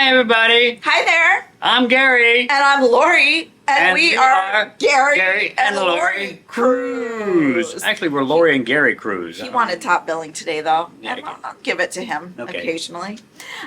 Hi, everybody. Hi there. I'm Gary. And I'm Laurie. And we are Gary and Laurie Cruise. Actually, we're Laurie and Gary Cruise. He wanted top billing today, though. Yeah, and I'll give it to him Okay. occasionally.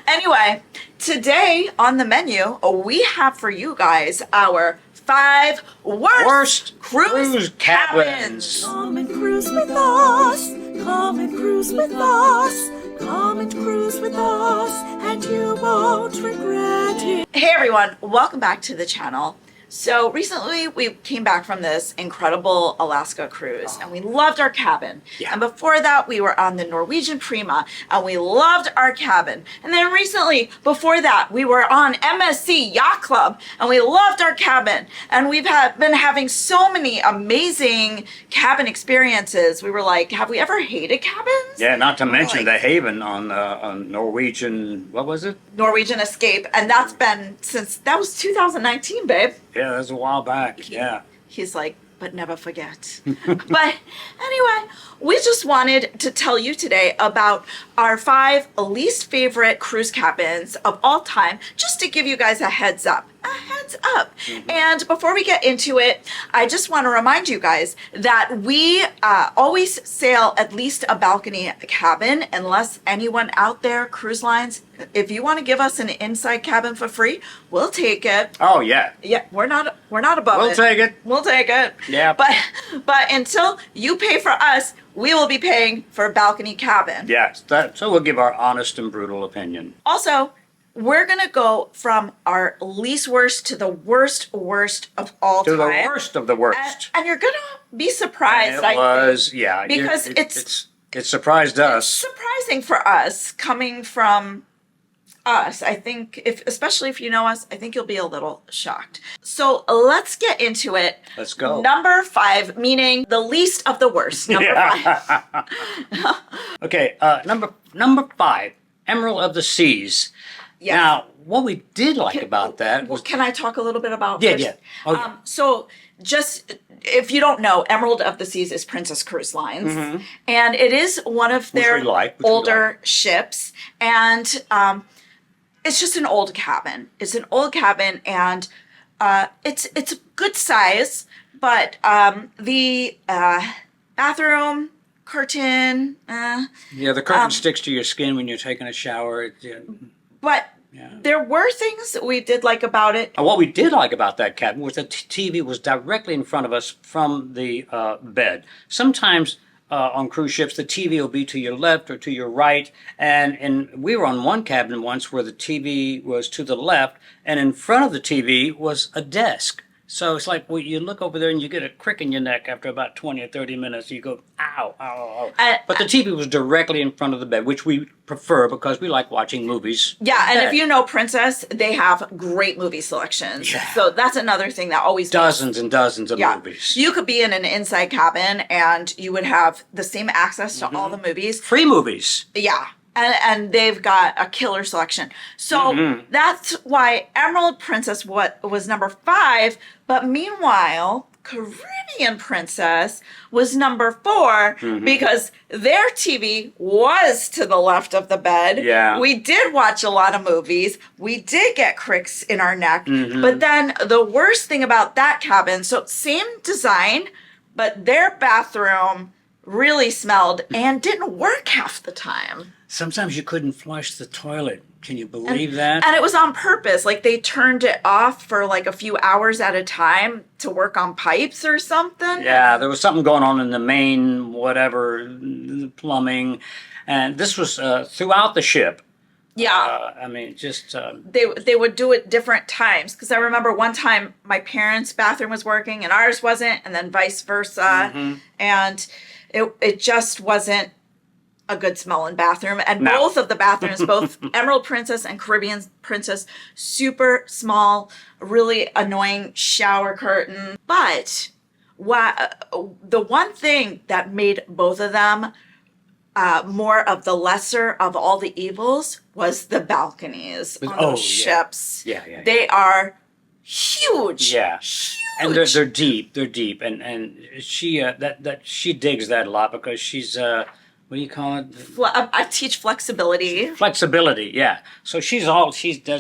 Anyway, today on the menu, we have for you guys our 5 worst cruise cabins. Come and cruise with us. Come and cruise with us. Come and cruise with us, and you won't regret it. Hey everyone, welcome back to the channel. So recently we came back from this incredible Alaska cruise and we loved our cabin. Yeah. And before that we were on the Norwegian Prima and we loved our cabin. And then recently, before that, we were on MSC Yacht Club and we loved our cabin. And we've been having so many amazing cabin experiences. We were like, have we ever hated cabins? Yeah, not to We're mention like, the Haven on Norwegian, what was it? Norwegian Escape. And that's been since, that was 2019, babe. Yeah, that was a while back. Yeah. He's like, but never forget. But anyway, we just wanted to tell you today about our 5 least favorite cruise cabins of all time, just to give you guys a heads up. A heads up. And before we get into it, I just want to remind you guys that we always sail at least a balcony cabin, unless anyone out there, cruise lines, if you want to give us an inside cabin for free, we'll take it. Oh, yeah. Yeah, we're not above it. We'll take it. We'll take it. Yeah. But until you pay for us, we will be paying for a balcony cabin. Yes. So we'll give our honest and brutal opinion. Also, we're gonna go from our least worst to the worst of all To time. the worst of the worst. And you're gonna be surprised. And it was, yeah. because it surprised us. surprising for us coming from us. I think especially if you know us, I think you'll be a little shocked. So let's get into it. Let's go. Number 5, meaning the least of the worst. Number 5. Okay, number 5, Emerald of the Seas. Yes. Now, what we did like about that was... Can I talk a little bit about Yeah, first? yeah. Oh, yeah. So just if you don't know, Emerald of the Seas is Princess Cruise Lines, and it is one of their we like. older ships, and it's just an old cabin. It's an old cabin, and it's a good size, but the bathroom curtain. Yeah, the curtain sticks to your skin when you're taking a shower. But Yeah. there were things that we did like about it. And what we did like about that cabin was the TV was directly in front of us from the bed. Sometimes on cruise ships, the TV will be to your left or to your right. And we were on one cabin once where the TV was to the left, and in front of the TV was a desk. So it's like you look over there and you get a crick in your neck after about 20 or 30 minutes. You go, ow, ow, ow. But the TV was directly in front of the bed, which we prefer because we like watching movies. Yeah, and if you know Princess, they have great movie selections. Yeah. So that's another thing that always Dozens and dozens of movies. You could be in an inside cabin and you would have the same access to all the movies. Free movies. Yeah. And they've got a killer selection. So that's why Emerald Princess was number 5. But meanwhile, Caribbean Princess was number 4 because their TV was to the left of the bed. Yeah. We did watch a lot of movies. We did get cricks in our neck. But then the worst thing about that cabin, so same design, but their bathroom really smelled and didn't work half the time. Sometimes you couldn't flush the toilet. Can you believe that? And it was on purpose. Like they turned it off for like a few hours at a time to work on pipes or something. Yeah, there was something going on in the main, whatever, the plumbing. And this was throughout the ship. Yeah. I mean, just... They would do it different times. Because I remember one time my parents' bathroom was working and ours wasn't. And then vice versa. And it just wasn't a good smelling bathroom. And both of the bathrooms, both Emerald Princess and Caribbean Princess, super small, really annoying shower curtain. But the one thing that made both of them more of the lesser of all the evils was the balconies on those ships. Yeah. They are huge. Yeah. Huge. And they're deep. They're deep. And she she digs that a lot because she's what do you call it? I teach flexibility. Flexibility, yeah. So she's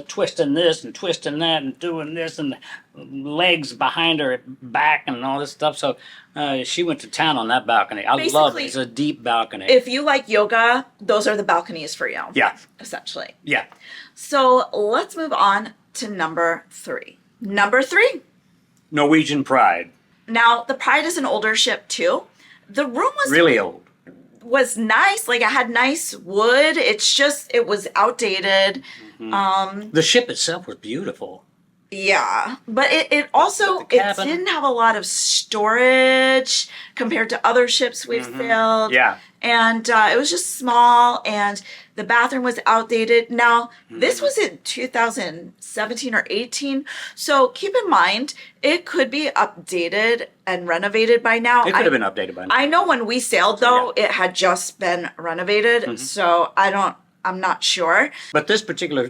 twisting this and twisting that and doing this and legs behind her back and all this stuff. So she went to town on that balcony. I love it. Basically, It's a deep balcony. If you like yoga, those are the balconies for you. Yeah. Essentially. Yeah. So let's move on to number 3. Number 3. Norwegian Pride. Now, the Pride is an older ship too. The room Really old. was nice. Like, it had nice wood. It's just, it was outdated. The ship itself was beautiful. Yeah. But it also, But the it cabin- didn't have a lot of storage compared to other ships we've sailed. Yeah. And it was just small, and the bathroom was outdated. Now, this was in 2017 or 18. So keep in mind, it could be updated and renovated by now. It could have been updated by now. I know when we sailed, though, it had just been renovated. So I'm not sure. But this particular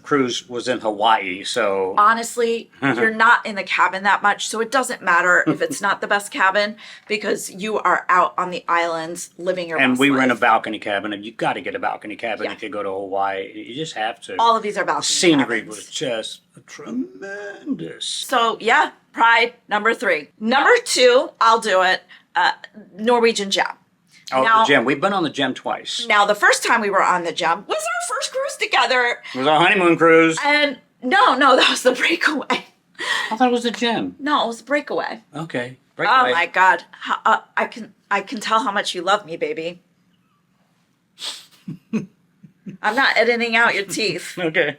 cruise was in Hawaii, so Honestly, you're not in the cabin that much, so it doesn't matter if it's not the best cabin because you are out on the islands living your and best we were in a life. balcony cabin, and you got to get a balcony cabin Yeah. if you go to Hawaii. You just have to. All of these are balcony Scenery cabins. was just tremendous. So yeah, Pride, number 3. Number 2, I'll do it. Norwegian Gem. Oh, Now- the Gem. We've been on the Gem twice. Now, the first time we were on the Gem was our first cruise together, It was our honeymoon cruise. and no, that was the breakaway. I thought it was the Gem. No, it was the breakaway. Okay. Oh Breakaway. my God, I can tell how much you love me, baby. I'm not editing out your teeth. Okay.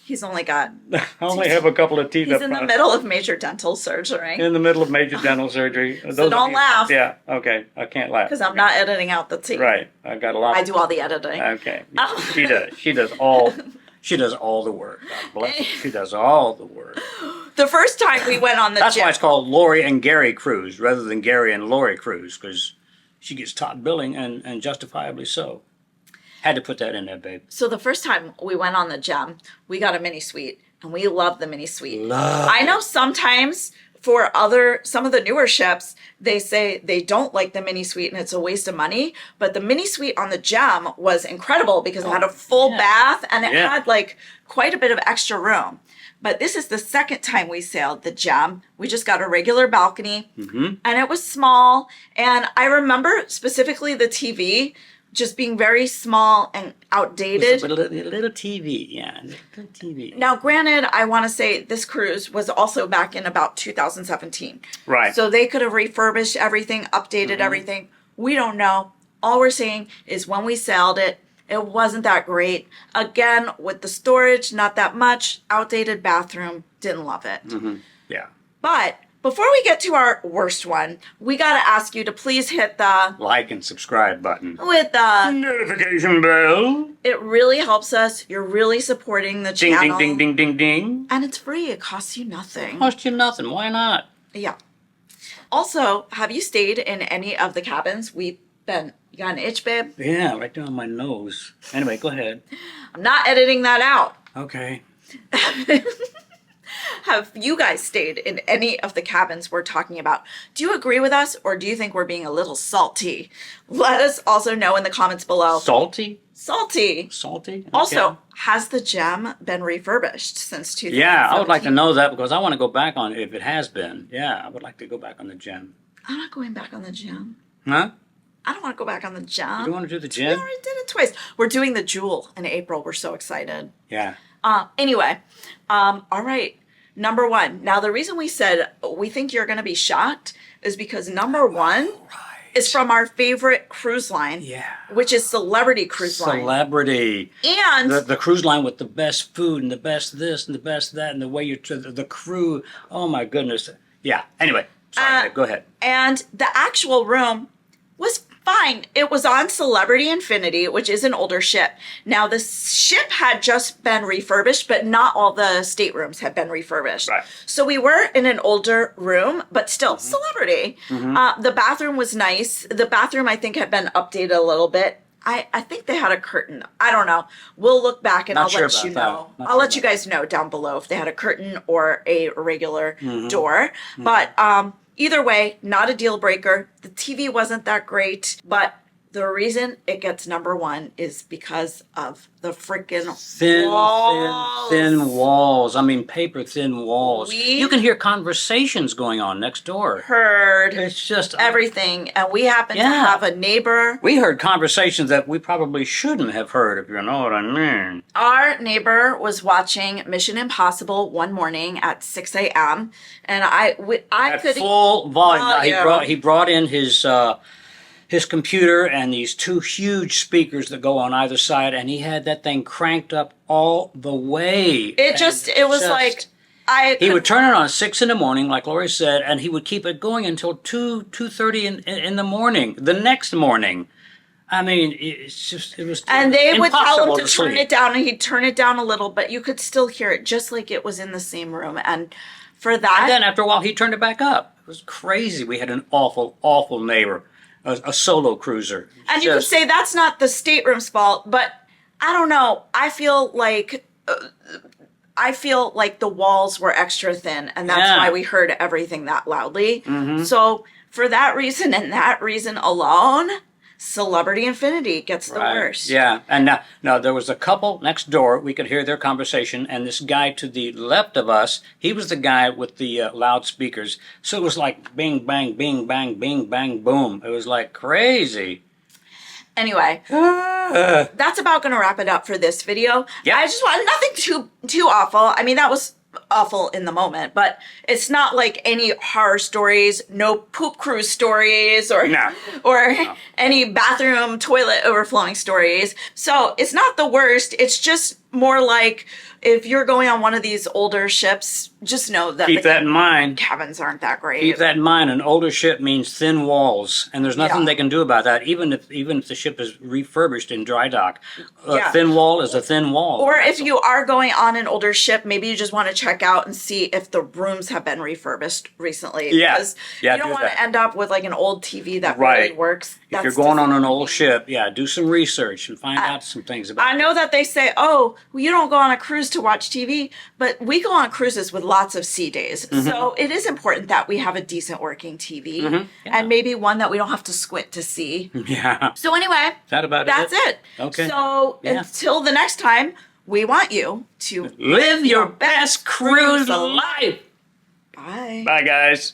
He's only got. I only have a couple of teeth He's up in the front. middle of major dental surgery In the middle of major dental surgery. Those don't laugh. Yeah. Okay. I can't laugh. because I'm not editing out the teeth. Right. I got a lot. I do all the editing. Okay. Oh. She does. She does all. She does all the work. God bless her. She does all the work. The first time we went on the That's Gem. why it's called Laurie and Gary Cruise rather than Gary and Laurie Cruise, because she gets top billing and justifiably so. Had to put that in there, babe. So the first time we went on the Gem, we got a mini suite, and we loved the mini suite. Love I know sometimes for some of the newer ships, they say they don't like the mini suite and it's a waste of money. But the mini suite on the Gem was incredible because it had a full yeah. bath and it Yeah. had like quite a bit of extra room. But this is the second time we sailed the Gem. We just got a regular balcony and it was small. And I remember specifically the TV just being very small and outdated. A little TV, yeah, little TV. Now, granted, I want to say this cruise was also back in about 2017. Right. So they could have refurbished everything, updated everything. We don't know. All we're saying is when we sailed it, it wasn't that great. Again, with the storage, not that much. Outdated bathroom, didn't love it. Yeah. But before we get to our worst one, we got to ask you to please hit the Like and subscribe button. with the. Notification bell. It really helps us. You're really supporting the Ding, channel. ding, ding, ding, ding, ding. And it's free. It costs you nothing. Cost you nothing. Why not? Yeah. Also, have you stayed in any of the cabins we've been? You got an itch, babe? Yeah, right down my nose. Anyway, go ahead. I'm not editing that out. Okay. Have you guys stayed in any of the cabins we're talking about? Do you agree with us or do you think we're being a little salty? Let us also know in the comments below. Salty? Salty. Salty? Okay. Also, has the Gem been refurbished since 2017? Yeah, I would like to know that because I want to go back on it if it has been. Yeah, I would like to go back on the Gem. I'm not going back on the Gem. Huh? I don't want to go back on the Gem. You want to do the We Gem? already did it twice. We're doing the Jewel in April. We're so excited. Yeah. Anyway, all right. Number 1. Now, the reason we said we think you're going to be shocked is because number 1 is from our favorite cruise line, Yeah. which is Celebrity Cruise Line. Celebrity. And The cruise line with the best food and the best this and the best that and the way the crew. Oh my goodness. Yeah. Anyway, sorry. Go ahead. and the actual room was fine. It was on Celebrity Infinity, which is an older ship. Now, the ship had just been refurbished, but not all the staterooms had been refurbished. Right. So we were in an older room, but still Celebrity. The bathroom was nice. The bathroom, I think, had been updated a little bit. I think they had a curtain. I don't know. We'll look back and Not I'll sure let about you that. know. Not I'll sure let you about guys know down below if they had a curtain or a regular Mm-hmm. door. But either way, not a deal breaker. The TV wasn't that great, but the reason it gets number one is because of the freaking Thin, walls. thin walls. I mean, paper thin walls. We- You can hear conversations going on next door. Heard It's just everything, and we happen to Yeah. have a neighbor. We heard conversations that we probably shouldn't have heard, if you know what I mean. Our neighbor was watching Mission Impossible one morning at 6 a.m. and I At could full volume. Volume. He brought in his computer and these two huge speakers that go on either side, and he had that thing cranked up all the way. it was like He would turn it on at 6 in the morning, like Laurie said, and he would keep it going until 2:30 in the morning, the next morning. I mean, it was and they would tell him impossible to turn sleep. it down, and he'd turn it down a little, but you could still hear it just like it was in the same room. And for that, And then after a while, he turned it back up. It was crazy. We had an awful, awful neighbor, a solo cruiser. and you could Just- say that's not the stateroom's fault, but I don't know. I feel like the walls were extra thin, and that's Yeah. why we heard everything that loudly. Mm-hmm. So for that reason and that reason alone, Celebrity Infinity gets the Right. worst. Yeah, and now there was a couple next door. We could hear their conversation, and this guy to the left of us, he was the guy with the loudspeakers. So it was like bing, bang, bing, bang, bing, bang, boom. It was like crazy. Anyway, that's about going to wrap it up for this video. Yep. I just want nothing too awful. I mean, that was awful in the moment, but it's not like any horror stories, no poop cruise stories, or No. any bathroom toilet overflowing stories. So it's not the worst. It's just more like if you're going on one of these older ships, just know that Keep that in mind. cabins aren't that great. Keep that in mind. An older ship means thin walls, and there's nothing Yeah. they can do about that. Even if the ship is refurbished in dry dock, a Yeah. thin wall is a thin wall. Or That's if you are going on an older ship, maybe you just want to check out and see if the rooms have been refurbished recently. Yeah. Because Yeah, you don't do want that. to end up with like an old TV that Right. really works. If you're going on an old ship, yeah, do some research and find out some things about I know that they say, oh, well, you don't go on a cruise to watch TV, but we go on cruises with lots of sea days. Mm-hmm. So it is important that we have a decent working TV Yeah. and maybe one that we don't have to squint to see. Yeah. So anyway, Is that about that's it. Okay. So Yeah. until the next time, we want you to Live your best cruise life. Bye. Bye, guys.